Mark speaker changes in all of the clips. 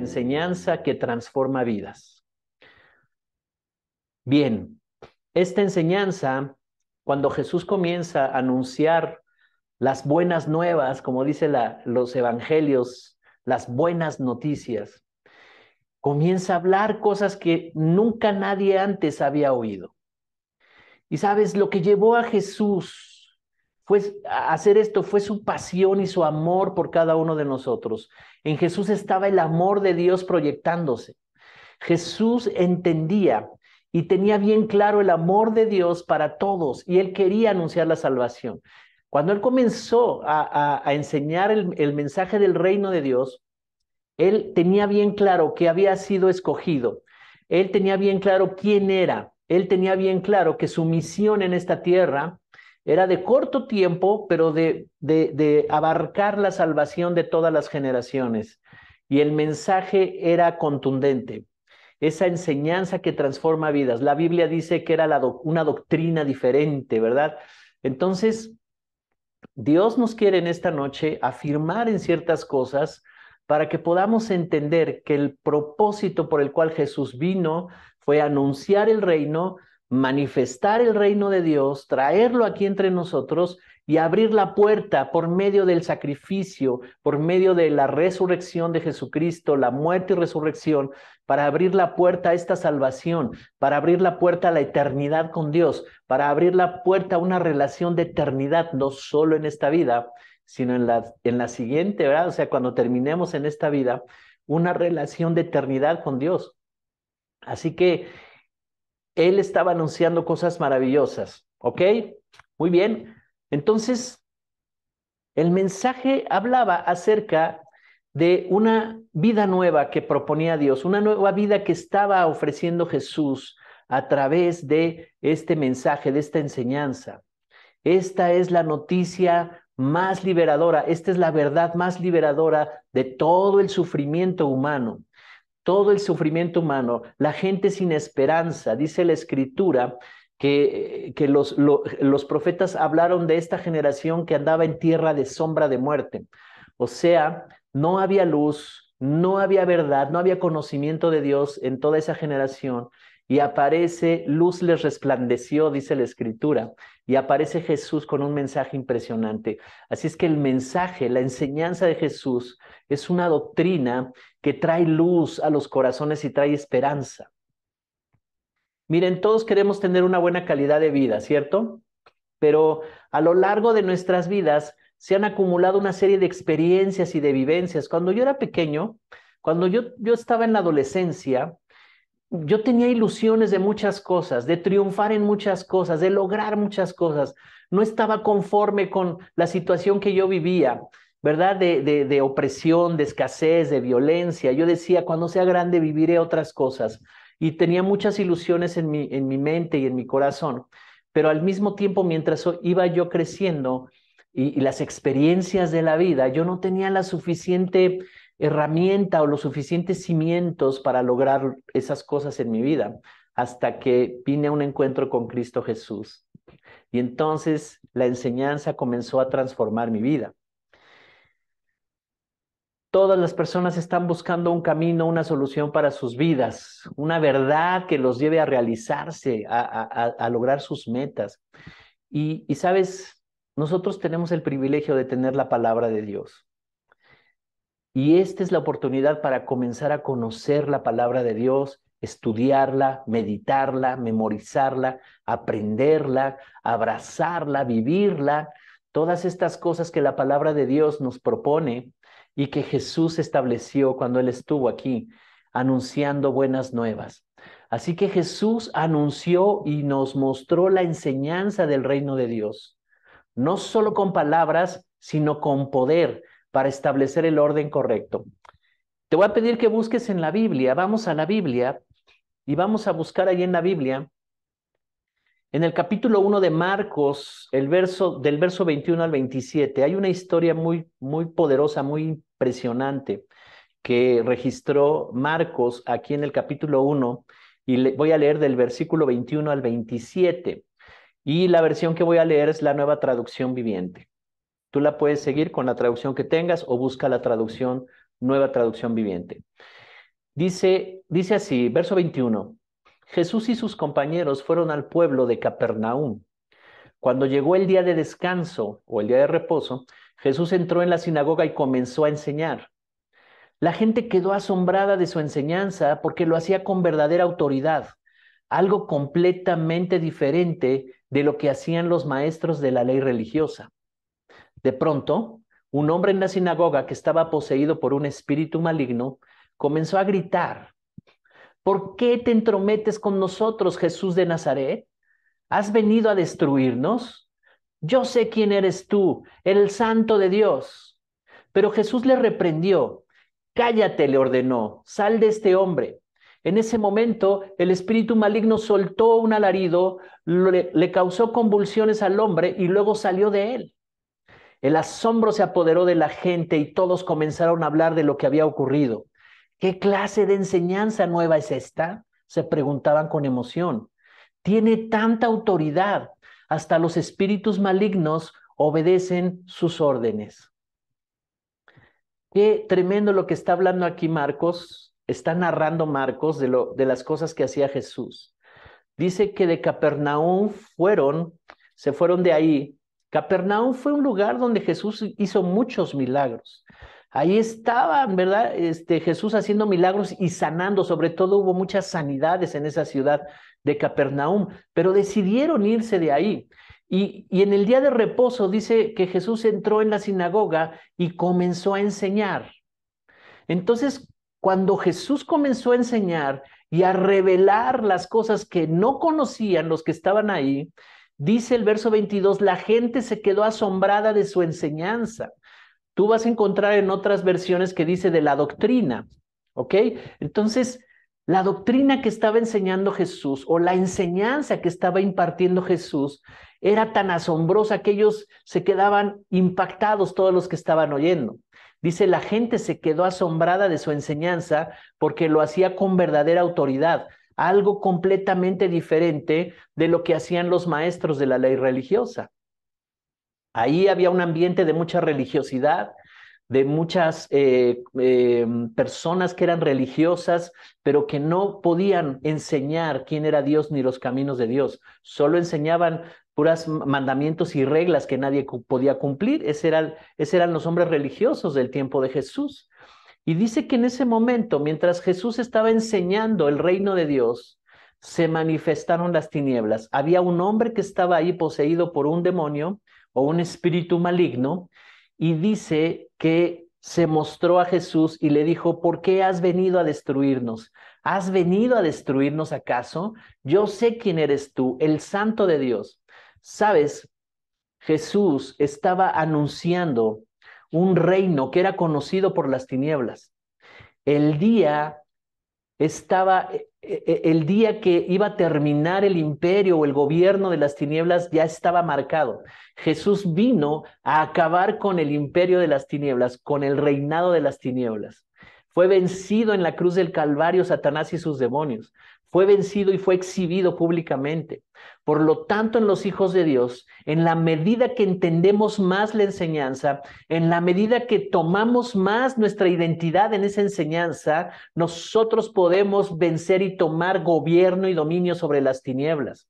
Speaker 1: enseñanza que transforma vidas. Bien, esta enseñanza, cuando Jesús comienza a anunciar las buenas nuevas, como dice los evangelios, las buenas noticias, comienza a hablar cosas que nunca nadie antes había oído. Y sabes, lo que llevó a Jesús a hacer esto fue su pasión y su amor por cada uno de nosotros. En Jesús estaba el amor de Dios proyectándose. Jesús entendía y tenía bien claro el amor de Dios para todos y él quería anunciar la salvación. Cuando él comenzó a enseñar el mensaje del reino de Dios, él tenía bien claro que había sido escogido. Él tenía bien claro quién era. Él tenía bien claro que su misión en esta tierra era de corto tiempo, pero de abarcar la salvación de todas las generaciones. Y el mensaje era contundente. Esa enseñanza que transforma vidas. La Biblia dice que era una doctrina diferente, ¿verdad? Entonces, Dios nos quiere en esta noche afirmar en ciertas cosas para que podamos entender que el propósito por el cual Jesús vino fue anunciar el reino, manifestar el reino de Dios, traerlo aquí entre nosotros y abrir la puerta por medio del sacrificio, por medio de la resurrección de Jesucristo, la muerte y resurrección, para abrir la puerta a esta salvación, para abrir la puerta a la eternidad con Dios, para abrir la puerta a una relación de eternidad, no solo en esta vida, sino en la siguiente, ¿verdad? O sea, cuando terminemos en esta vida, una relación de eternidad con Dios. Así que él estaba anunciando cosas maravillosas, ¿ok? Muy bien. Entonces, el mensaje hablaba acerca de una vida nueva que proponía Dios, una nueva vida que estaba ofreciendo Jesús a través de este mensaje, de esta enseñanza. Esta es la noticia más liberadora, esta es la verdad más liberadora de todo el sufrimiento humano. Todo el sufrimiento humano, la gente sin esperanza. Dice la Escritura que los profetas hablaron de esta generación que andaba en tierra de sombra de muerte. O sea, no había luz, no había verdad, no había conocimiento de Dios en toda esa generación. Y aparece, luz les resplandeció, dice la Escritura, y aparece Jesús con un mensaje impresionante. Así es que el mensaje, la enseñanza de Jesús es una doctrina que trae luz a los corazones y trae esperanza. Miren, todos queremos tener una buena calidad de vida, ¿cierto? Pero a lo largo de nuestras vidas se han acumulado una serie de experiencias y de vivencias. Cuando yo era pequeño, cuando yo estaba en la adolescencia, yo tenía ilusiones de muchas cosas, de triunfar en muchas cosas, de lograr muchas cosas. No estaba conforme con la situación que yo vivía, ¿verdad? De opresión, de escasez, de violencia. Yo decía, cuando sea grande viviré otras cosas. Y tenía muchas ilusiones en mi mente y en mi corazón. Pero al mismo tiempo, mientras iba yo creciendo y las experiencias de la vida, yo no tenía la suficiente herramienta o los suficientes cimientos para lograr esas cosas en mi vida, hasta que vine a un encuentro con Cristo Jesús. Y entonces la enseñanza comenzó a transformar mi vida. Todas las personas están buscando un camino, una solución para sus vidas, una verdad que los lleve a realizarse, a lograr sus metas. Y sabes, nosotros tenemos el privilegio de tener la palabra de Dios. Y esta es la oportunidad para comenzar a conocer la palabra de Dios, estudiarla, meditarla, memorizarla, aprenderla, abrazarla, vivirla, todas estas cosas que la palabra de Dios nos propone y que Jesús estableció cuando Él estuvo aquí anunciando buenas nuevas. Así que Jesús anunció y nos mostró la enseñanza del reino de Dios, no solo con palabras, sino con poder para establecer el orden correcto. Te voy a pedir que busques en la Biblia, vamos a la Biblia y vamos a buscar ahí en la Biblia, en el capítulo 1 de Marcos, del verso 21 al 27, hay una historia muy poderosa, muy impresionante que registró Marcos aquí en el capítulo 1 y voy a leer del versículo 21 al 27 y la versión que voy a leer es la Nueva Traducción Viviente. Tú la puedes seguir con la traducción que tengas o busca la traducción, Nueva Traducción Viviente. Dice así, verso 21. Jesús y sus compañeros fueron al pueblo de Capernaum. Cuando llegó el día de descanso o el día de reposo, Jesús entró en la sinagoga y comenzó a enseñar. La gente quedó asombrada de su enseñanza porque lo hacía con verdadera autoridad, algo completamente diferente de lo que hacían los maestros de la ley religiosa. De pronto, un hombre en la sinagoga que estaba poseído por un espíritu maligno comenzó a gritar: ¿Por qué te entrometes con nosotros, Jesús de Nazaret? ¿Has venido a destruirnos? Yo sé quién eres tú, el Santo de Dios. Pero Jesús le reprendió. Cállate, le ordenó, sal de este hombre. En ese momento, el espíritu maligno soltó un alarido, le causó convulsiones al hombre y luego salió de él. El asombro se apoderó de la gente y todos comenzaron a hablar de lo que había ocurrido. ¿Qué clase de enseñanza nueva es esta?, se preguntaban con emoción. Tiene tanta autoridad, hasta los espíritus malignos obedecen sus órdenes. Qué tremendo lo que está hablando aquí Marcos, está narrando Marcos de las cosas que hacía Jesús. Dice que de Capernaum se fueron de ahí. Capernaum fue un lugar donde Jesús hizo muchos milagros. Ahí estaba, ¿verdad? Jesús haciendo milagros y sanando, sobre todo hubo muchas sanidades en esa ciudad de Capernaum, pero decidieron irse de ahí. Y en el día de reposo dice que Jesús entró en la sinagoga y comenzó a enseñar. Entonces, cuando Jesús comenzó a enseñar y a revelar las cosas que no conocían los que estaban ahí, dice el verso 22, la gente se quedó asombrada de su enseñanza. Tú vas a encontrar en otras versiones que dice de la doctrina, ¿ok? Entonces, la doctrina que estaba enseñando Jesús o la enseñanza que estaba impartiendo Jesús era tan asombrosa que ellos se quedaban impactados, todos los que estaban oyendo. Dice, la gente se quedó asombrada de su enseñanza porque lo hacía con verdadera autoridad, algo completamente diferente de lo que hacían los maestros de la ley religiosa. Ahí había un ambiente de mucha religiosidad, de muchas personas que eran religiosas, pero que no podían enseñar quién era Dios ni los caminos de Dios. Solo enseñaban puras mandamientos y reglas que nadie podía cumplir. Esos eran los hombres religiosos del tiempo de Jesús. Y dice que en ese momento, mientras Jesús estaba enseñando el reino de Dios, se manifestaron las tinieblas. Había un hombre que estaba ahí poseído por un demonio o un espíritu maligno, y dice que se mostró a Jesús y le dijo: ¿por qué has venido a destruirnos? ¿Has venido a destruirnos acaso? Yo sé quién eres tú, el Santo de Dios. ¿Sabes? Jesús estaba anunciando un reino que era conocido por las tinieblas. El día el día que iba a terminar el imperio o el gobierno de las tinieblas ya estaba marcado. Jesús vino a acabar con el imperio de las tinieblas, con el reinado de las tinieblas. Fue vencido en la cruz del Calvario Satanás y sus demonios. Fue vencido y fue exhibido públicamente. Por lo tanto, en los hijos de Dios, en la medida que entendemos más la enseñanza, en la medida que tomamos más nuestra identidad en esa enseñanza, nosotros podemos vencer y tomar gobierno y dominio sobre las tinieblas.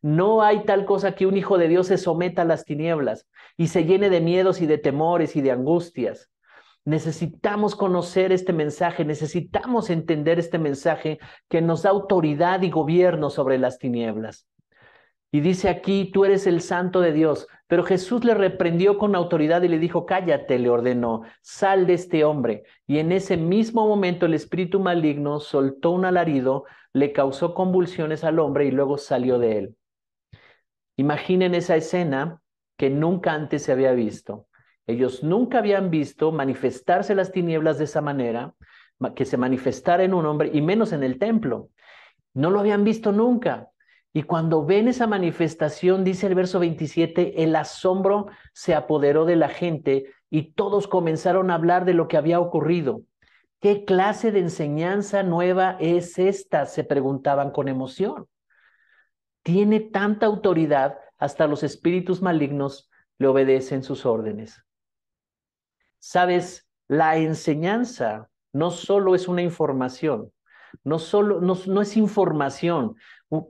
Speaker 1: No hay tal cosa que un hijo de Dios se someta a las tinieblas y se llene de miedos y de temores y de angustias. Necesitamos conocer este mensaje, necesitamos entender este mensaje que nos da autoridad y gobierno sobre las tinieblas. Y dice aquí: tú eres el Santo de Dios. Pero Jesús le reprendió con autoridad y le dijo: cállate, le ordenó, sal de este hombre. Y en ese mismo momento el espíritu maligno soltó un alarido, le causó convulsiones al hombre y luego salió de él. Imaginen esa escena que nunca antes se había visto. Ellos nunca habían visto manifestarse las tinieblas de esa manera, que se manifestara en un hombre, y menos en el templo. No lo habían visto nunca. Y cuando ven esa manifestación, dice el verso 27, el asombro se apoderó de la gente y todos comenzaron a hablar de lo que había ocurrido. ¿Qué clase de enseñanza nueva es esta?, se preguntaban con emoción. Tiene tanta autoridad, hasta los espíritus malignos le obedecen sus órdenes. ¿Sabes? La enseñanza no solo es una información, no es información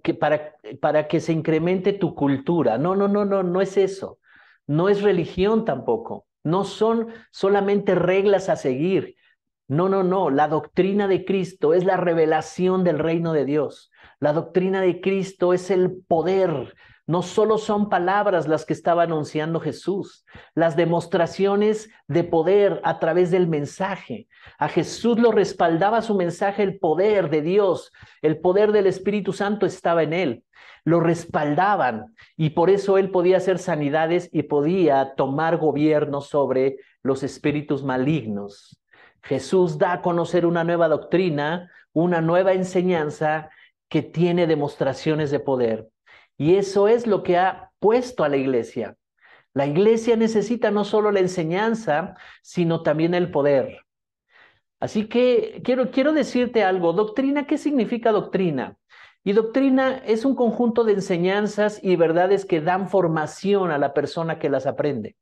Speaker 1: que para que se incremente tu cultura. No es eso. No es religión tampoco. No son solamente reglas a seguir. No. La doctrina de Cristo es la revelación del reino de Dios. La doctrina de Cristo es el poder. No solo son palabras las que estaba anunciando Jesús, las demostraciones de poder a través del mensaje. A Jesús lo respaldaba su mensaje, el poder de Dios, el poder del Espíritu Santo estaba en él. Lo respaldaban y por eso él podía hacer sanidades y podía tomar gobierno sobre los espíritus malignos. Jesús da a conocer una nueva doctrina, una nueva enseñanza que tiene demostraciones de poder. Y eso es lo que ha puesto a la iglesia. La iglesia necesita no solo la enseñanza, sino también el poder. Así que quiero decirte algo. Doctrina, ¿qué significa doctrina? Y doctrina es un conjunto de enseñanzas y verdades que dan formación a la persona que las aprende.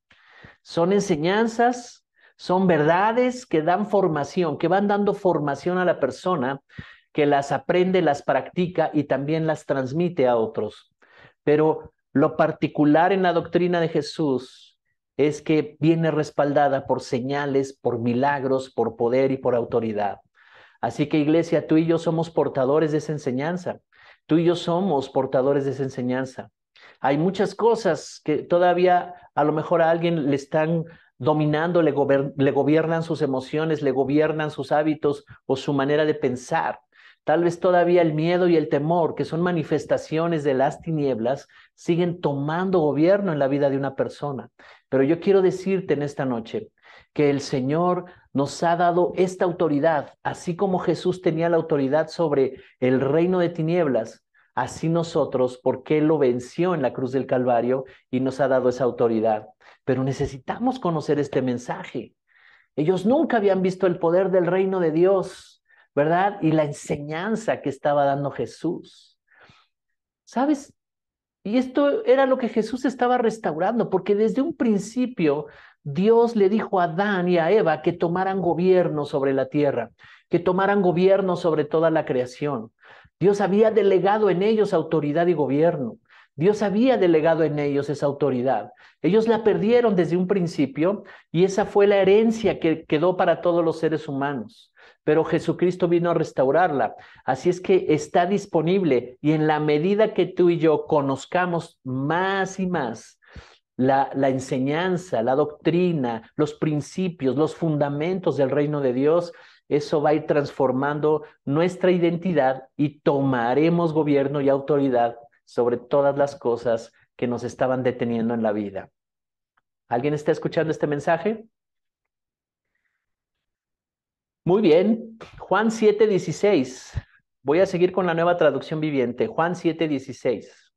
Speaker 1: Son enseñanzas, son verdades que dan formación, que van dando formación a la persona que las aprende, las practica y también las transmite a otros. Pero lo particular en la doctrina de Jesús es que viene respaldada por señales, por milagros, por poder y por autoridad. Así que, iglesia, tú y yo somos portadores de esa enseñanza. Tú y yo somos portadores de esa enseñanza. Hay muchas cosas que todavía a lo mejor a alguien le están dominando, le gobiernan sus emociones, le gobiernan sus hábitos o su manera de pensar. Tal vez todavía el miedo y el temor, que son manifestaciones de las tinieblas, siguen tomando gobierno en la vida de una persona. Pero yo quiero decirte en esta noche que el Señor nos ha dado esta autoridad, así como Jesús tenía la autoridad sobre el reino de tinieblas, así nosotros, porque Él lo venció en la cruz del Calvario y nos ha dado esa autoridad. Pero necesitamos conocer este mensaje. Ellos nunca habían visto el poder del reino de Dios, ¿verdad? Y la enseñanza que estaba dando Jesús. ¿Sabes? Y esto era lo que Jesús estaba restaurando, porque desde un principio Dios le dijo a Adán y a Eva que tomaran gobierno sobre la tierra, que tomaran gobierno sobre toda la creación. Dios había delegado en ellos autoridad y gobierno. Dios había delegado en ellos esa autoridad. Ellos la perdieron desde un principio y esa fue la herencia que quedó para todos los seres humanos. Pero Jesucristo vino a restaurarla. Así es que está disponible y en la medida que tú y yo conozcamos más y más la enseñanza, la doctrina, los principios, los fundamentos del reino de Dios, eso va a ir transformando nuestra identidad y tomaremos gobierno y autoridad sobre todas las cosas que nos estaban deteniendo en la vida. ¿Alguien está escuchando este mensaje? Muy bien, Juan 7:16. Voy a seguir con la nueva traducción viviente. Juan 7:16.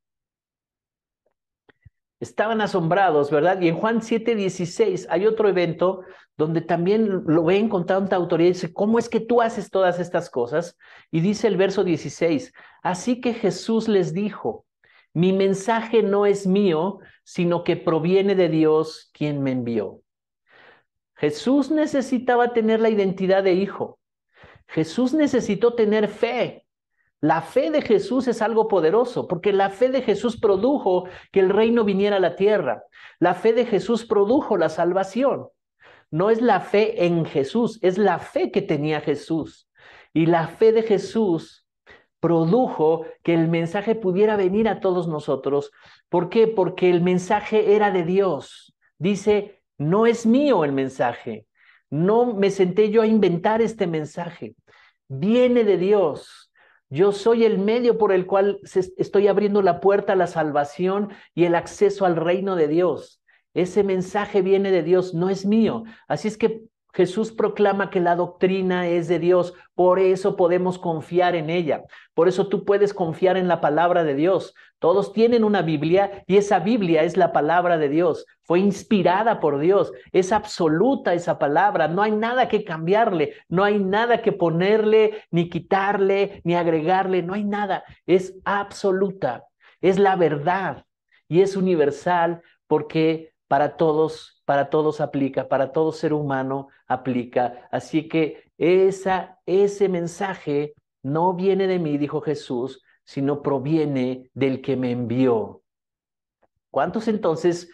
Speaker 1: Estaban asombrados, ¿verdad? Y en Juan 7:16 hay otro evento donde también lo ven con tanta autoridad y dice, ¿cómo es que tú haces todas estas cosas? Y dice el verso 16, así que Jesús les dijo, mi mensaje no es mío, sino que proviene de Dios quien me envió. Jesús necesitaba tener la identidad de hijo. Jesús necesitó tener fe. La fe de Jesús es algo poderoso, porque la fe de Jesús produjo que el reino viniera a la tierra. La fe de Jesús produjo la salvación. No es la fe en Jesús, es la fe que tenía Jesús. Y la fe de Jesús produjo que el mensaje pudiera venir a todos nosotros. ¿Por qué? Porque el mensaje era de Dios. Dice, no es mío el mensaje. No me senté yo a inventar este mensaje. Viene de Dios. Yo soy el medio por el cual estoy abriendo la puerta a la salvación y el acceso al reino de Dios. Ese mensaje viene de Dios, no es mío. Así es que Jesús proclama que la doctrina es de Dios, por eso podemos confiar en ella. Por eso tú puedes confiar en la palabra de Dios. Todos tienen una Biblia y esa Biblia es la palabra de Dios. Fue inspirada por Dios. Es absoluta esa palabra. No hay nada que cambiarle. No hay nada que ponerle, ni quitarle, ni agregarle. No hay nada. Es absoluta. Es la verdad y es universal porque para todos aplica, para todo ser humano aplica. Así que Ese mensaje no viene de mí, dijo Jesús, sino proviene del que me envió. ¿Cuántos entonces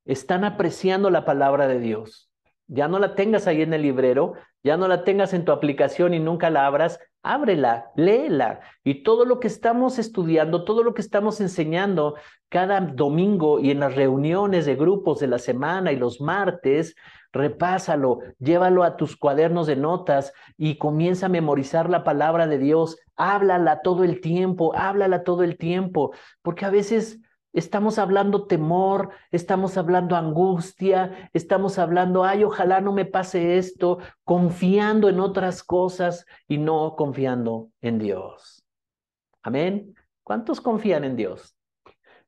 Speaker 1: están apreciando la palabra de Dios? Ya no la tengas ahí en el librero, ya no la tengas en tu aplicación y nunca la abras, ábrela, léela. Y todo lo que estamos estudiando, todo lo que estamos enseñando cada domingo y en las reuniones de grupos de la semana y los martes, repásalo, llévalo a tus cuadernos de notas y comienza a memorizar la palabra de Dios. Háblala todo el tiempo, porque a veces estamos hablando temor, estamos hablando angustia, estamos hablando, ay, ojalá no me pase esto, confiando en otras cosas y no confiando en Dios. Amén. ¿Cuántos confían en Dios?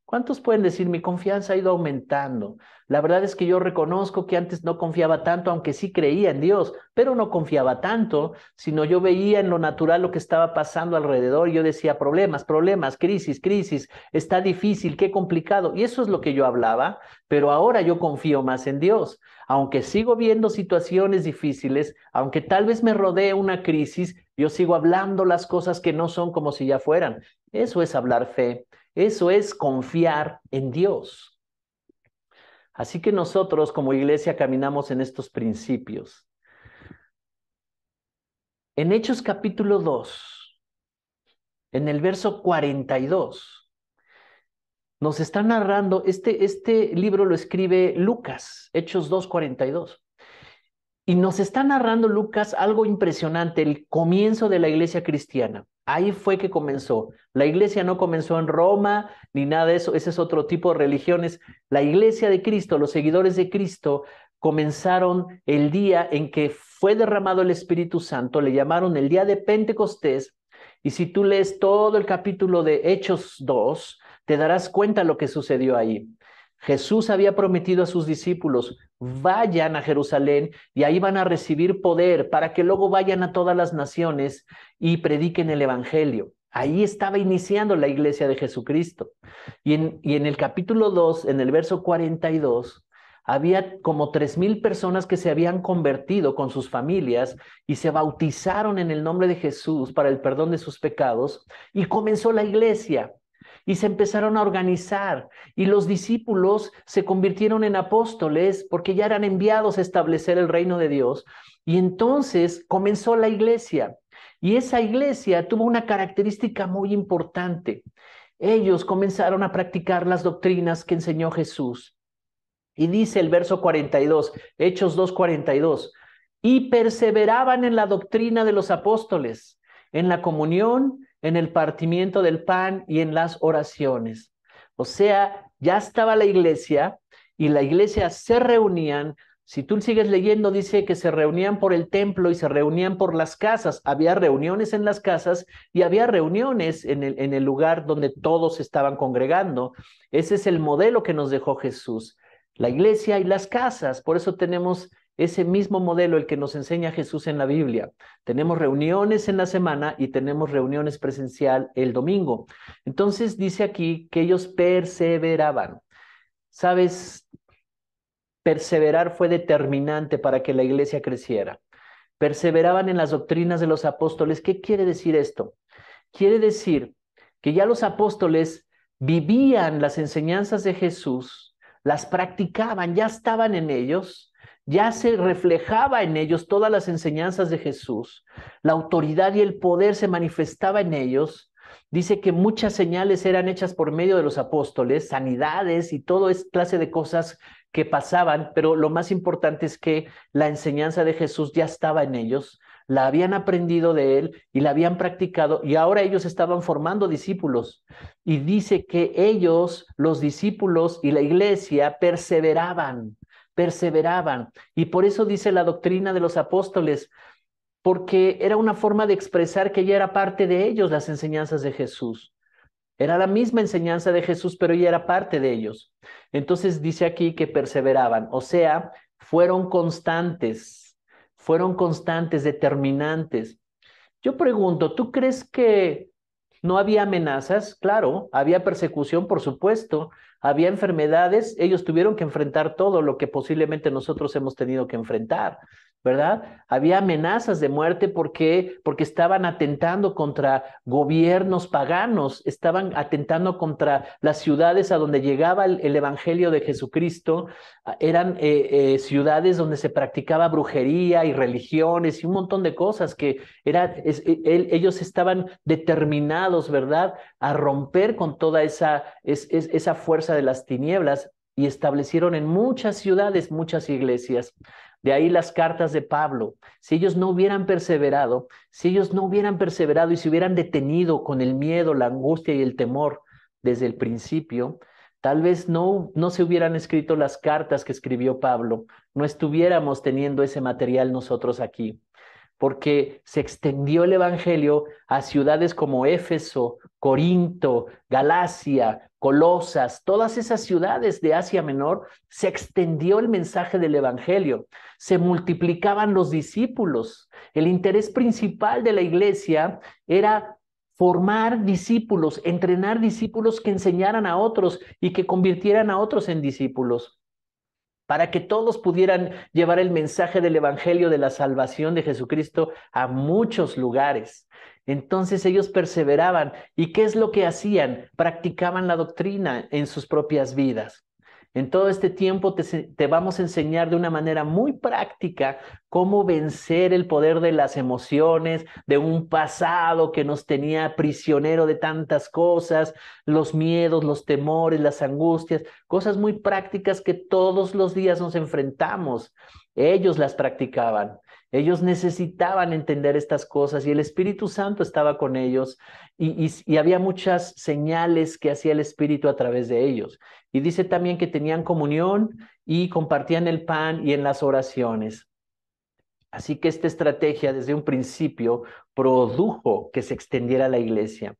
Speaker 1: ¿Cuántos pueden decir, mi confianza ha ido aumentando? La verdad es que yo reconozco que antes no confiaba tanto, aunque sí creía en Dios, pero no confiaba tanto, sino yo veía en lo natural lo que estaba pasando alrededor y yo decía, problemas, problemas, crisis, crisis, está difícil, qué complicado. Y eso es lo que yo hablaba, pero ahora yo confío más en Dios. Aunque sigo viendo situaciones difíciles, aunque tal vez me rodee una crisis, yo sigo hablando las cosas que no son como si ya fueran. Eso es hablar fe. Eso es confiar en Dios. Así que nosotros como iglesia caminamos en estos principios. En Hechos capítulo 2, en el verso 42, nos está narrando, este libro lo escribe Lucas, Hechos 2:42. Y nos está narrando Lucas algo impresionante, el comienzo de la iglesia cristiana. Ahí fue que comenzó. La iglesia no comenzó en Roma ni nada de eso, ese es otro tipo de religiones. La iglesia de Cristo, los seguidores de Cristo, comenzaron el día en que fue derramado el Espíritu Santo, le llamaron el día de Pentecostés. Y si tú lees todo el capítulo de Hechos 2, te darás cuenta lo que sucedió ahí. Jesús había prometido a sus discípulos, vayan a Jerusalén y ahí van a recibir poder para que luego vayan a todas las naciones y prediquen el Evangelio. Ahí estaba iniciando la iglesia de Jesucristo. Y en el capítulo 2, en el verso 42, había como 3,000 personas que se habían convertido con sus familias y se bautizaron en el nombre de Jesús para el perdón de sus pecados y comenzó la iglesia. Y se empezaron a organizar y los discípulos se convirtieron en apóstoles porque ya eran enviados a establecer el reino de Dios. Y entonces comenzó la iglesia. Y esa iglesia tuvo una característica muy importante. Ellos comenzaron a practicar las doctrinas que enseñó Jesús. Y dice el verso 42, Hechos 2:42, y perseveraban en la doctrina de los apóstoles, en la comunión, en el partimiento del pan y en las oraciones. O sea, ya estaba la iglesia y la iglesia se reunían. Si tú sigues leyendo, dice que se reunían por el templo y se reunían por las casas. Había reuniones en las casas y había reuniones en el lugar donde todos estaban congregando. Ese es el modelo que nos dejó Jesús. La iglesia y las casas, por eso tenemos ese mismo modelo, el que nos enseña Jesús en la Biblia. Tenemos reuniones en la semana y tenemos reuniones presencial el domingo. Entonces dice aquí que ellos perseveraban. ¿Sabes? Perseverar fue determinante para que la iglesia creciera. Perseveraban en las doctrinas de los apóstoles. ¿Qué quiere decir esto? Quiere decir que ya los apóstoles vivían las enseñanzas de Jesús, las practicaban, ya estaban en ellos, ya se reflejaba en ellos todas las enseñanzas de Jesús, la autoridad y el poder se manifestaba en ellos. Dice que muchas señales eran hechas por medio de los apóstoles, sanidades y toda clase de cosas que pasaban, pero lo más importante es que la enseñanza de Jesús ya estaba en ellos, la habían aprendido de él y la habían practicado y ahora ellos estaban formando discípulos. Y dice que ellos, los discípulos y la iglesia, perseveraban. Y por eso dice la doctrina de los apóstoles, porque era una forma de expresar que ya era parte de ellos las enseñanzas de Jesús. Era la misma enseñanza de Jesús, pero ya era parte de ellos. Entonces dice aquí que perseveraban, o sea, fueron constantes, determinantes. Yo pregunto, ¿tú crees que no había amenazas? Claro, había persecución, por supuesto, había enfermedades, ellos tuvieron que enfrentar todo lo que posiblemente nosotros hemos tenido que enfrentar. ¿verdad? Había amenazas de muerte porque estaban atentando contra gobiernos paganos, estaban atentando contra las ciudades a donde llegaba el evangelio de Jesucristo. Eran ciudades donde se practicaba brujería y religiones y un montón de cosas que ellos estaban determinados, ¿verdad?, a romper con toda esa fuerza de las tinieblas, y establecieron en muchas ciudades muchas iglesias. De ahí las cartas de Pablo. Si ellos no hubieran perseverado, si ellos no hubieran perseverado y se hubieran detenido con el miedo, la angustia y el temor desde el principio, tal vez no se hubieran escrito las cartas que escribió Pablo, no estuviéramos teniendo ese material nosotros aquí, porque se extendió el evangelio a ciudades como Éfeso, Corinto, Galacia, Colosas, todas esas ciudades de Asia Menor. Se extendió el mensaje del evangelio, se multiplicaban los discípulos. El interés principal de la iglesia era formar discípulos, entrenar discípulos que enseñaran a otros y que convirtieran a otros en discípulos, para que todos pudieran llevar el mensaje del evangelio de la salvación de Jesucristo a muchos lugares. Entonces ellos perseveraban. ¿Y qué es lo que hacían? Practicaban la doctrina en sus propias vidas. En todo este tiempo te vamos a enseñar de una manera muy práctica cómo vencer el poder de las emociones, de un pasado que nos tenía prisionero de tantas cosas, los miedos, los temores, las angustias, cosas muy prácticas que todos los días nos enfrentamos. Ellos las practicaban. Ellos necesitaban entender estas cosas y el Espíritu Santo estaba con ellos, y había muchas señales que hacía el Espíritu a través de ellos. Y dice también que tenían comunión y compartían el pan y en las oraciones. Así que esta estrategia desde un principio produjo que se extendiera la iglesia.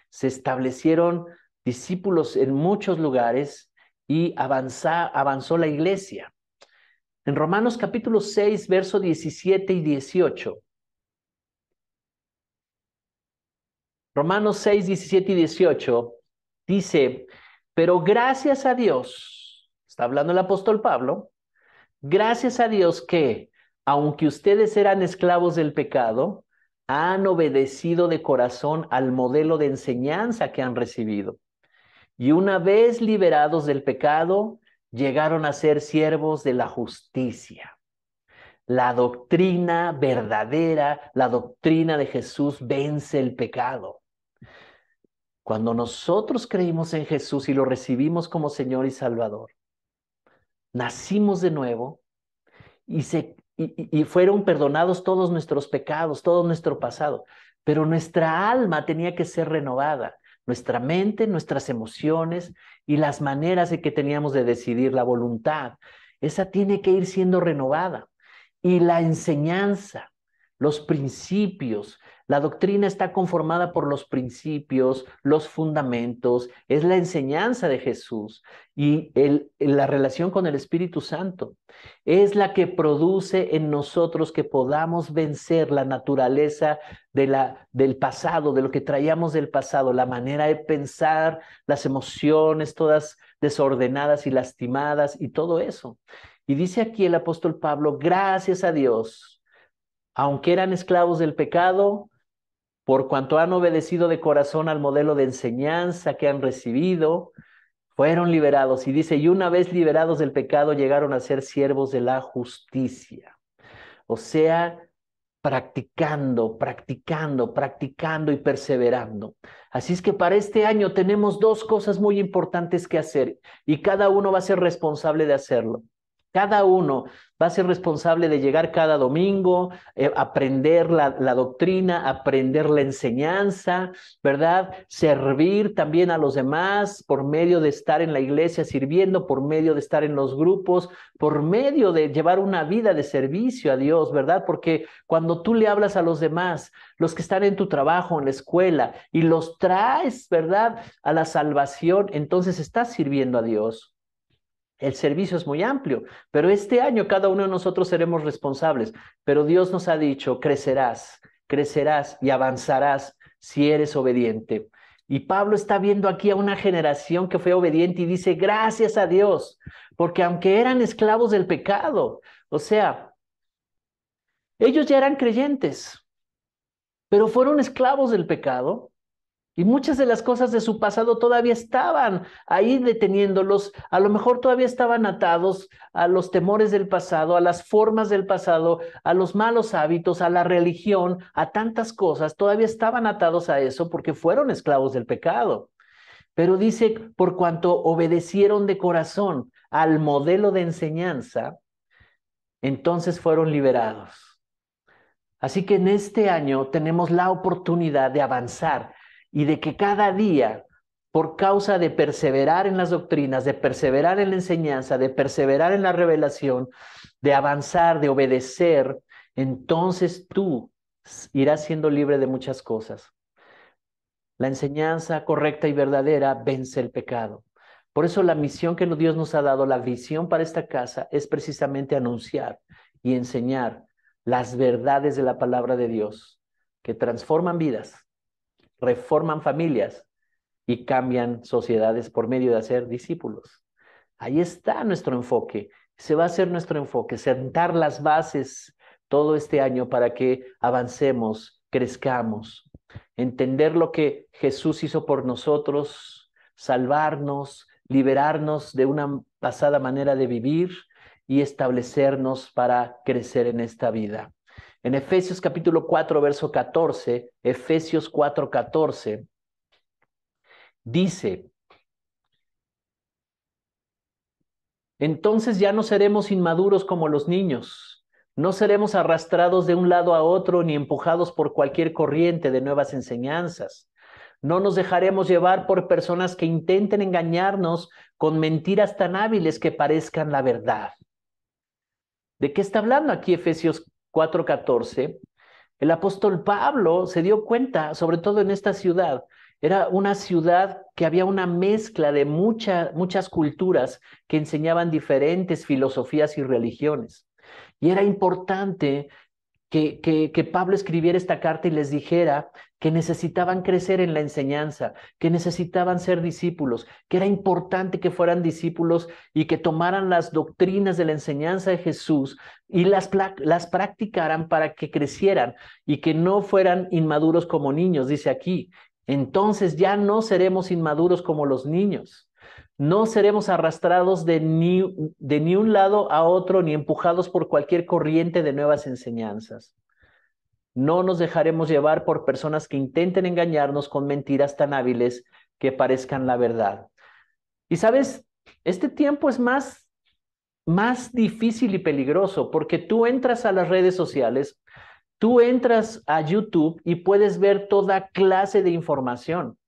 Speaker 1: Se establecieron discípulos en muchos lugares y avanzó la iglesia. En Romanos capítulo 6, verso 17 y 18. Romanos 6, 17 y 18 dice: pero gracias a Dios, está hablando el apóstol Pablo, gracias a Dios que, aunque ustedes eran esclavos del pecado, han obedecido de corazón al modelo de enseñanza que han recibido. Y una vez liberados del pecado, llegaron a ser siervos de la justicia. La doctrina verdadera, la doctrina de Jesús vence el pecado. Cuando nosotros creímos en Jesús y lo recibimos como Señor y Salvador, nacimos de nuevo y fueron perdonados todos nuestros pecados, todo nuestro pasado. Pero nuestra alma tenía que ser renovada, nuestra mente, nuestras emociones y las maneras de que teníamos de decidir, la voluntad. Esa tiene que ir siendo renovada. Y la enseñanza, los principios, la doctrina está conformada por los principios, los fundamentos, es la enseñanza de Jesús, y la relación con el Espíritu Santo es la que produce en nosotros que podamos vencer la naturaleza del pasado, de lo que traíamos del pasado, la manera de pensar, las emociones todas desordenadas y lastimadas y todo eso. Y dice aquí el apóstol Pablo: gracias a Dios, aunque eran esclavos del pecado, por cuanto han obedecido de corazón al modelo de enseñanza que han recibido, fueron liberados. Y dice: y una vez liberados del pecado, llegaron a ser siervos de la justicia. O sea, practicando, practicando, practicando y perseverando. Así es que para este año tenemos dos cosas muy importantes que hacer, y cada uno va a ser responsable de hacerlo. Cada uno va a ser responsable de llegar cada domingo, aprender la doctrina, aprender la enseñanza, ¿verdad? Servir también a los demás por medio de estar en la iglesia sirviendo, por medio de estar en los grupos, por medio de llevar una vida de servicio a Dios, ¿verdad? Porque cuando tú le hablas a los demás, los que están en tu trabajo, en la escuela, y los traes, ¿verdad?, a la salvación, entonces estás sirviendo a Dios. El servicio es muy amplio, pero este año cada uno de nosotros seremos responsables. Pero Dios nos ha dicho: crecerás, crecerás y avanzarás si eres obediente. Y Pablo está viendo aquí a una generación que fue obediente y dice: gracias a Dios, porque aunque eran esclavos del pecado, o sea, Ellos ya eran creyentes, pero fueron esclavos del pecado. Y muchas de las cosas de su pasado todavía estaban ahí deteniéndolos, a lo mejor todavía estaban atados a los temores del pasado, a las formas del pasado, a los malos hábitos, a la religión, a tantas cosas, todavía estaban atados a eso porque fueron esclavos del pecado. Pero dice, por cuanto obedecieron de corazón al modelo de enseñanza, entonces fueron liberados. Así que en este año tenemos la oportunidad de avanzar y de que cada día, por causa de perseverar en las doctrinas, de perseverar en la enseñanza, de perseverar en la revelación, de avanzar, de obedecer, entonces tú irás siendo libre de muchas cosas. La enseñanza correcta y verdadera vence el pecado. Por eso la misión que Dios nos ha dado, la visión para esta casa, es precisamente anunciar y enseñar las verdades de la palabra de Dios, que transforman vidas, reforman familias y cambian sociedades por medio de hacer discípulos. Ahí está nuestro enfoque. Se va a hacer nuestro enfoque, sentar las bases todo este año para que avancemos, crezcamos, entender lo que Jesús hizo por nosotros, salvarnos, liberarnos de una pasada manera de vivir y establecernos para crecer en esta vida. En Efesios capítulo 4, verso 14, Efesios 4, 14, dice: entonces ya no seremos inmaduros como los niños, no seremos arrastrados de un lado a otro ni empujados por cualquier corriente de nuevas enseñanzas. No nos dejaremos llevar por personas que intenten engañarnos con mentiras tan hábiles que parezcan la verdad. ¿De qué está hablando aquí Efesios 4:14? El apóstol Pablo se dio cuenta, sobre todo en esta ciudad, era una ciudad que había una mezcla de muchas culturas que enseñaban diferentes filosofías y religiones. Y era importante que Pablo escribiera esta carta y les dijera que necesitaban crecer en la enseñanza, que necesitaban ser discípulos, que era importante que fueran discípulos y que tomaran las doctrinas de la enseñanza de Jesús y las practicaran para que crecieran y que no fueran inmaduros como niños, dice aquí. Entonces ya no seremos inmaduros como los niños. No seremos arrastrados de ni un lado a otro, ni empujados por cualquier corriente de nuevas enseñanzas. No nos dejaremos llevar por personas que intenten engañarnos con mentiras tan hábiles que parezcan la verdad. Y sabes, este tiempo es más difícil y peligroso porque tú entras a las redes sociales, tú entras a YouTube y puedes ver toda clase de información,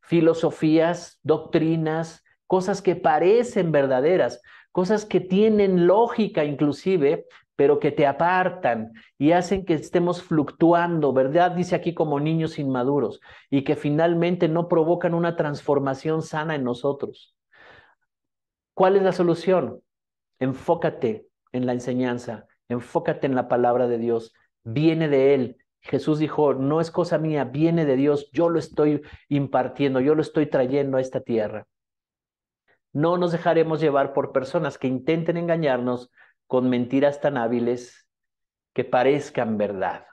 Speaker 1: filosofías, doctrinas, cosas que parecen verdaderas, cosas que tienen lógica inclusive, pero que te apartan y hacen que estemos fluctuando, ¿verdad? Dice aquí como niños inmaduros y que finalmente no provocan una transformación sana en nosotros. ¿Cuál es la solución? Enfócate en la enseñanza, enfócate en la palabra de Dios, viene de Él. Jesús dijo, no es cosa mía, viene de Dios, yo lo estoy impartiendo, yo lo estoy trayendo a esta tierra. No nos dejaremos llevar por personas que intenten engañarnos con mentiras tan hábiles que parezcan verdad.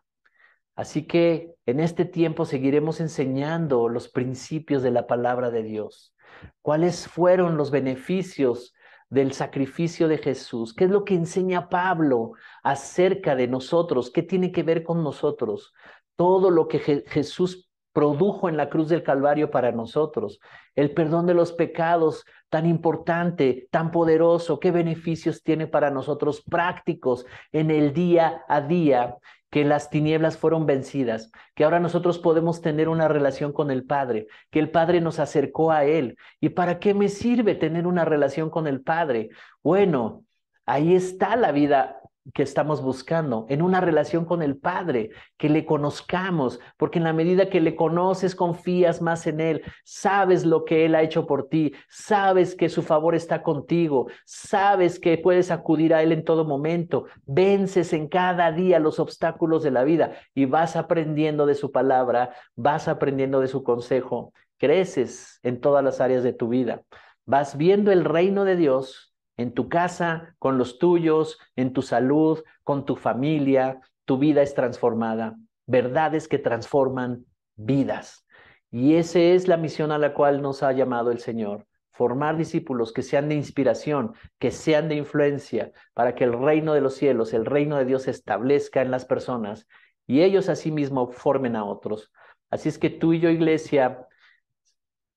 Speaker 1: Así que en este tiempo seguiremos enseñando los principios de la palabra de Dios. ¿Cuáles fueron los beneficios del sacrificio de Jesús? ¿Qué es lo que enseña Pablo acerca de nosotros? ¿Qué tiene que ver con nosotros? Todo lo que Jesús produjo en la cruz del Calvario para nosotros. El perdón de los pecados, tan importante, tan poderoso. ¿Qué beneficios tiene para nosotros prácticos en el día a día? Que las tinieblas fueron vencidas, que ahora nosotros podemos tener una relación con el Padre, que el Padre nos acercó a Él. ¿Y para qué me sirve tener una relación con el Padre? Bueno, ahí está la vida que estamos buscando, en una relación con el Padre, que le conozcamos, porque en la medida que le conoces, confías más en Él, sabes lo que Él ha hecho por ti, sabes que su favor está contigo, sabes que puedes acudir a Él en todo momento, vences en cada día los obstáculos de la vida y vas aprendiendo de su palabra, vas aprendiendo de su consejo, creces en todas las áreas de tu vida, vas viendo el reino de Dios en tu casa, con los tuyos, en tu salud, con tu familia, tu vida es transformada. Verdades que transforman vidas. Y esa es la misión a la cual nos ha llamado el Señor. Formar discípulos que sean de inspiración, que sean de influencia, para que el reino de los cielos, el reino de Dios se establezca en las personas y ellos asimismo formen a otros. Así es que tú y yo, iglesia,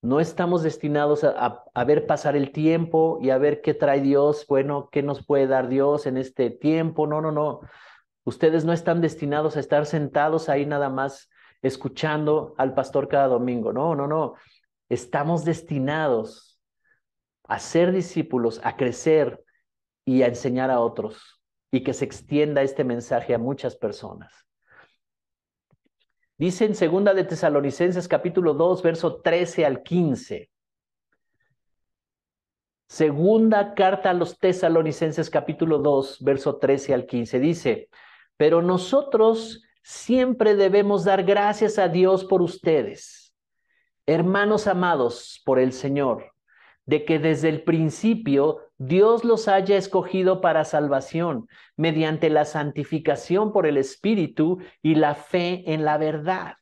Speaker 1: no estamos destinados a ver pasar el tiempo y a ver qué trae Dios, bueno, qué nos puede dar Dios en este tiempo. No, no, no. Ustedes no están destinados a estar sentados ahí nada más escuchando al pastor cada domingo. No, no, no. Estamos destinados a ser discípulos, a crecer y a enseñar a otros y que se extienda este mensaje a muchas personas. Dice en segunda de Tesalonicenses capítulo 2, verso 13 al 15. Segunda carta a los Tesalonicenses capítulo 2, verso 13 al 15. Dice, pero nosotros siempre debemos dar gracias a Dios por ustedes, hermanos amados por el Señor, de que desde el principio Dios los haya escogido para salvación, mediante la santificación por el Espíritu y la fe en la verdad.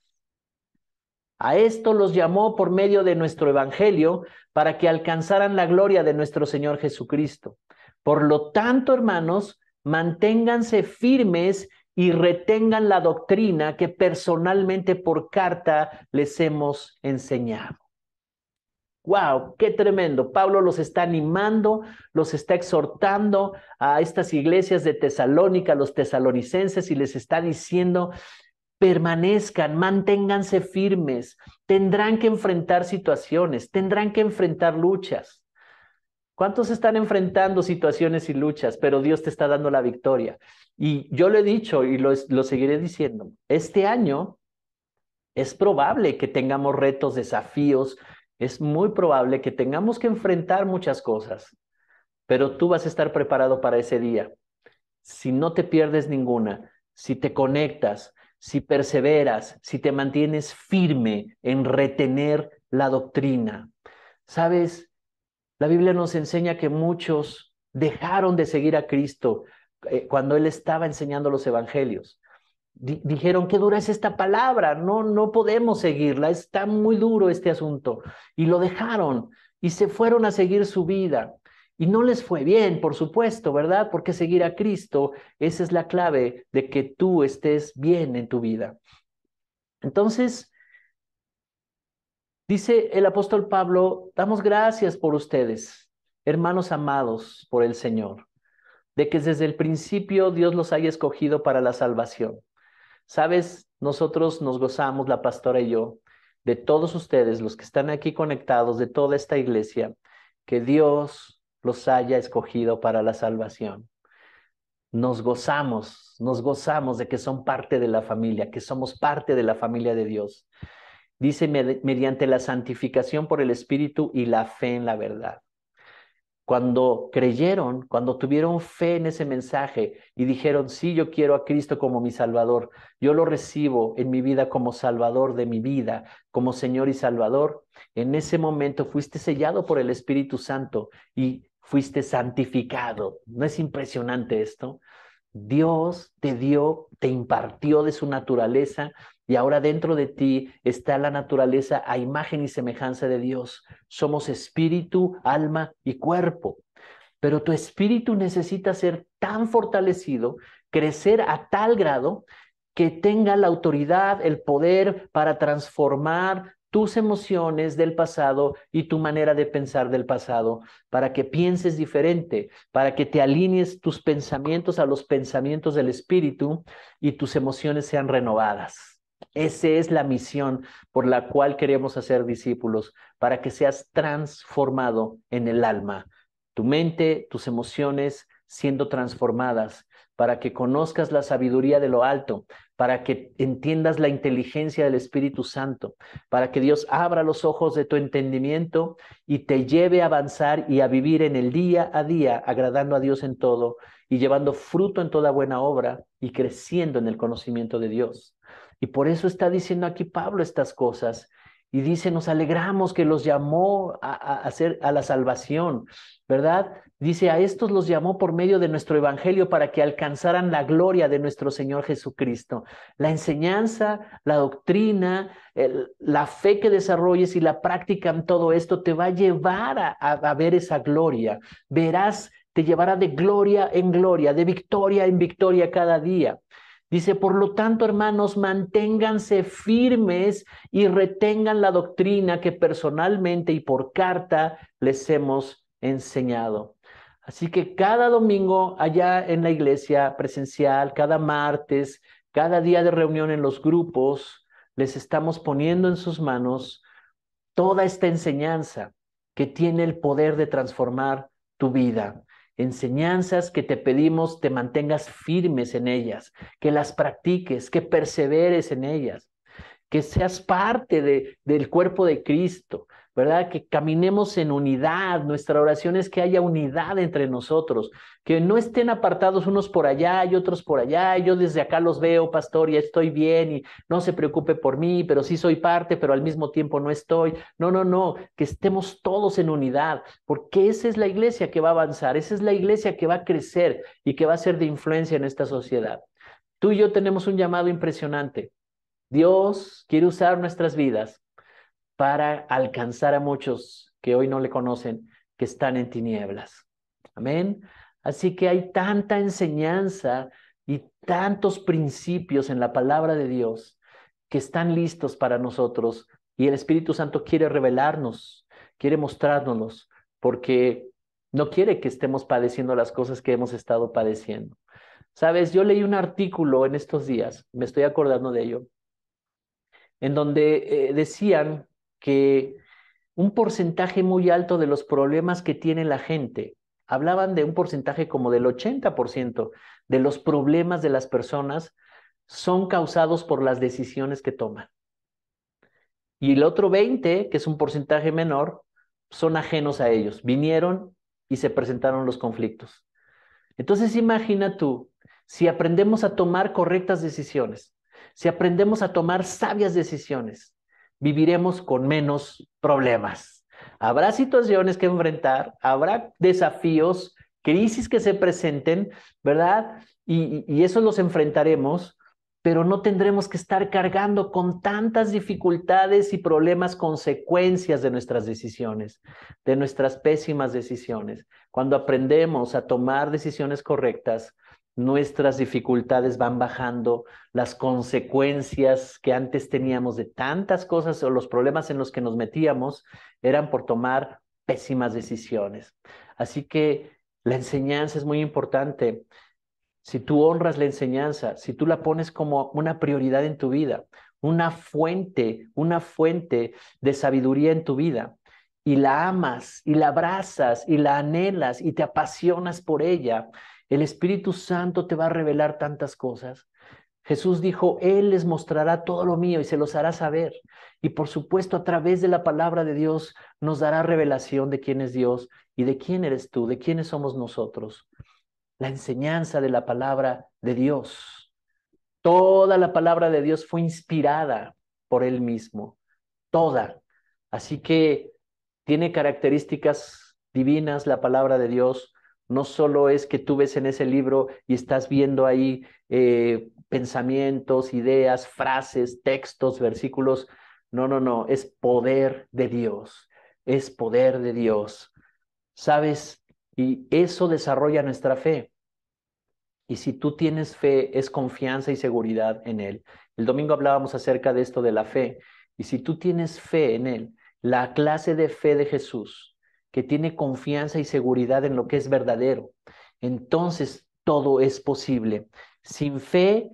Speaker 1: A esto los llamó por medio de nuestro Evangelio para que alcanzaran la gloria de nuestro Señor Jesucristo. Por lo tanto, hermanos, manténganse firmes y retengan la doctrina que personalmente por carta les hemos enseñado. ¡Wow! ¡Qué tremendo! Pablo los está animando, los está exhortando a estas iglesias de Tesalónica, los tesalonicenses, y les está diciendo: permanezcan, manténganse firmes, tendrán que enfrentar situaciones, tendrán que enfrentar luchas. ¿Cuántos están enfrentando situaciones y luchas, pero Dios te está dando la victoria? Y yo lo he dicho y lo seguiré diciendo, este año es probable que tengamos retos, desafíos, es muy probable que tengamos que enfrentar muchas cosas, pero tú vas a estar preparado para ese día. Si no te pierdes ninguna, si te conectas, si perseveras, si te mantienes firme en retener la doctrina. ¿Sabes? La Biblia nos enseña que muchos dejaron de seguir a Cristo cuando Él estaba enseñando los evangelios. Dijeron: qué dura es esta palabra, no, no podemos seguirla, está muy duro este asunto. Y lo dejaron y se fueron a seguir su vida. Y no les fue bien, por supuesto, ¿verdad? Porque seguir a Cristo, esa es la clave de que tú estés bien en tu vida. Entonces, dice el apóstol Pablo: damos gracias por ustedes, hermanos amados por el Señor, de que desde el principio Dios los haya escogido para la salvación. Sabes, nosotros nos gozamos, la pastora y yo, de todos ustedes, los que están aquí conectados, de toda esta iglesia, que Dios los haya escogido para la salvación. Nos gozamos de que son parte de la familia, que somos parte de la familia de Dios. Dice: mediante la santificación por el Espíritu y la fe en la verdad. Cuando creyeron, cuando tuvieron fe en ese mensaje y dijeron: sí, yo quiero a Cristo como mi Salvador, yo lo recibo en mi vida como Salvador de mi vida, como Señor y Salvador, en ese momento fuiste sellado por el Espíritu Santo y fuiste santificado. ¿No es impresionante esto? Dios te dio, te impartió de su naturaleza y ahora dentro de ti está la naturaleza a imagen y semejanza de Dios. Somos espíritu, alma y cuerpo. Pero tu espíritu necesita ser tan fortalecido, crecer a tal grado que tenga la autoridad, el poder para transformar tus emociones del pasado y tu manera de pensar del pasado, para que pienses diferente, para que te alinees tus pensamientos a los pensamientos del espíritu y tus emociones sean renovadas. Esa es la misión por la cual queremos hacer discípulos, para que seas transformado en el alma, tu mente, tus emociones siendo transformadas, para que conozcas la sabiduría de lo alto, para que entiendas la inteligencia del Espíritu Santo, para que Dios abra los ojos de tu entendimiento y te lleve a avanzar y a vivir en el día a día, agradando a Dios en todo y llevando fruto en toda buena obra y creciendo en el conocimiento de Dios. Y por eso está diciendo aquí Pablo estas cosas. Y dice, nos alegramos que los llamó a la salvación, ¿verdad? Dice, a estos los llamó por medio de nuestro evangelio para que alcanzaran la gloria de nuestro Señor Jesucristo. La enseñanza, la doctrina, la fe que desarrolles y la práctica en todo esto te va a llevar a ver esa gloria. Verás, te llevará de gloria en gloria, de victoria en victoria cada día. Dice, por lo tanto, hermanos, manténganse firmes y retengan la doctrina que personalmente y por carta les hemos enseñado. Así que cada domingo allá en la iglesia presencial, cada martes, cada día de reunión en los grupos, les estamos poniendo en sus manos toda esta enseñanza que tiene el poder de transformar tu vida. Enseñanzas que te pedimos te mantengas firmes en ellas, que las practiques, que perseveres en ellas, que seas parte del cuerpo de Cristo, ¿verdad? Que caminemos en unidad. Nuestra oración es que haya unidad entre nosotros, que no estén apartados unos por allá y otros por allá. Yo desde acá los veo, pastor, y estoy bien y no se preocupe por mí, pero sí soy parte, pero al mismo tiempo no estoy. No, no, no, que estemos todos en unidad, porque esa es la iglesia que va a avanzar, esa es la iglesia que va a crecer y que va a ser de influencia en esta sociedad. Tú y yo tenemos un llamado impresionante. Dios quiere usar nuestras vidas para alcanzar a muchos que hoy no le conocen, que están en tinieblas. Amén. Así que hay tanta enseñanza y tantos principios en la palabra de Dios que están listos para nosotros y el Espíritu Santo quiere revelarnos, quiere mostrárnoslos, porque no quiere que estemos padeciendo las cosas que hemos estado padeciendo. Sabes, yo leí un artículo en estos días, me estoy acordando de ello, en donde decían que un porcentaje muy alto de los problemas que tiene la gente, hablaban de un porcentaje como del 80% de los problemas de las personas son causados por las decisiones que toman. Y el otro 20, que es un porcentaje menor, son ajenos a ellos. Vinieron y se presentaron los conflictos. Entonces imagina tú, si aprendemos a tomar correctas decisiones, si aprendemos a tomar sabias decisiones, viviremos con menos problemas. Habrá situaciones que enfrentar, habrá desafíos, crisis que se presenten, ¿verdad? Y eso los enfrentaremos, pero no tendremos que estar cargando con tantas dificultades y problemas, consecuencias de nuestras decisiones, de nuestras pésimas decisiones. Cuando aprendemos a tomar decisiones correctas, nuestras dificultades van bajando, las consecuencias que antes teníamos de tantas cosas o los problemas en los que nos metíamos eran por tomar pésimas decisiones. Así que la enseñanza es muy importante. Si tú honras la enseñanza, si tú la pones como una prioridad en tu vida, una fuente de sabiduría en tu vida, y la amas, y la abrazas, y la anhelas, y te apasionas por ella, el Espíritu Santo te va a revelar tantas cosas. Jesús dijo, Él les mostrará todo lo mío y se los hará saber. Y por supuesto, a través de la palabra de Dios nos dará revelación de quién es Dios y de quién eres tú, de quiénes somos nosotros. La enseñanza de la palabra de Dios. Toda la palabra de Dios fue inspirada por Él mismo. Toda. Así que tiene características divinas la palabra de Dios. No solo es que tú ves en ese libro y estás viendo ahí pensamientos, ideas, frases, textos, versículos. No, no, no. Es poder de Dios. Es poder de Dios. ¿Sabes? Y eso desarrolla nuestra fe. Y si tú tienes fe, es confianza y seguridad en Él. El domingo hablábamos acerca de esto de la fe. Y si tú tienes fe en Él, la clase de fe de Jesús, que tiene confianza y seguridad en lo que es verdadero, entonces todo es posible. Sin fe,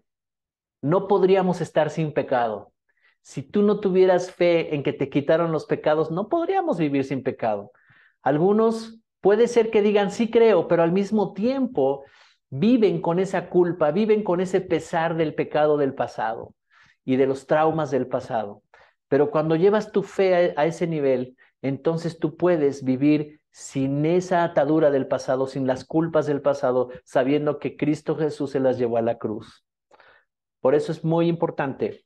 Speaker 1: no podríamos estar sin pecado. Si tú no tuvieras fe en que te quitaron los pecados, no podríamos vivir sin pecado. Algunos puede ser que digan, sí creo, pero al mismo tiempo viven con esa culpa, viven con ese pesar del pecado del pasado y de los traumas del pasado. Pero cuando llevas tu fe a ese nivel, entonces tú puedes vivir sin esa atadura del pasado, sin las culpas del pasado, sabiendo que Cristo Jesús se las llevó a la cruz. Por eso es muy importante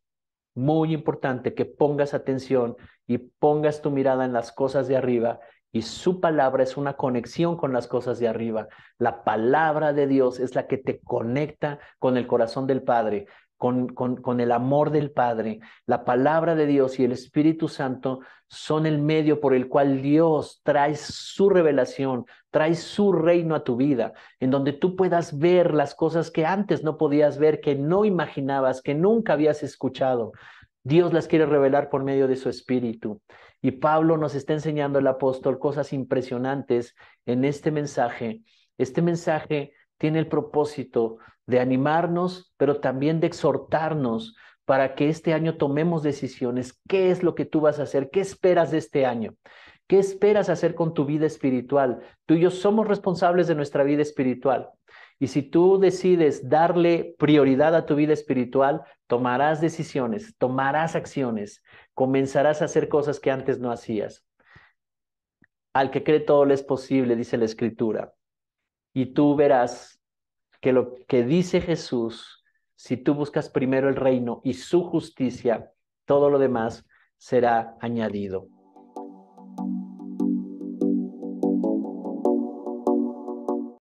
Speaker 1: que pongas atención y pongas tu mirada en las cosas de arriba. Y su palabra es una conexión con las cosas de arriba. La palabra de Dios es la que te conecta con el corazón del Padre, con el amor del Padre. La palabra de Dios y el Espíritu Santo son el medio por el cual Dios trae su revelación, trae su reino a tu vida, en donde tú puedas ver las cosas que antes no podías ver, que no imaginabas, que nunca habías escuchado. Dios las quiere revelar por medio de su Espíritu. Y Pablo nos está enseñando, el apóstol, cosas impresionantes en este mensaje. Este mensaje tiene el propósito de animarnos, pero también de exhortarnos para que este año tomemos decisiones. ¿Qué es lo que tú vas a hacer? ¿Qué esperas de este año? ¿Qué esperas hacer con tu vida espiritual? Tú y yo somos responsables de nuestra vida espiritual. Y si tú decides darle prioridad a tu vida espiritual, tomarás decisiones, tomarás acciones, comenzarás a hacer cosas que antes no hacías. Al que cree todo le es posible, dice la Escritura. Y tú verás que lo que dice Jesús, si tú buscas primero el reino y su justicia, todo lo demás será añadido.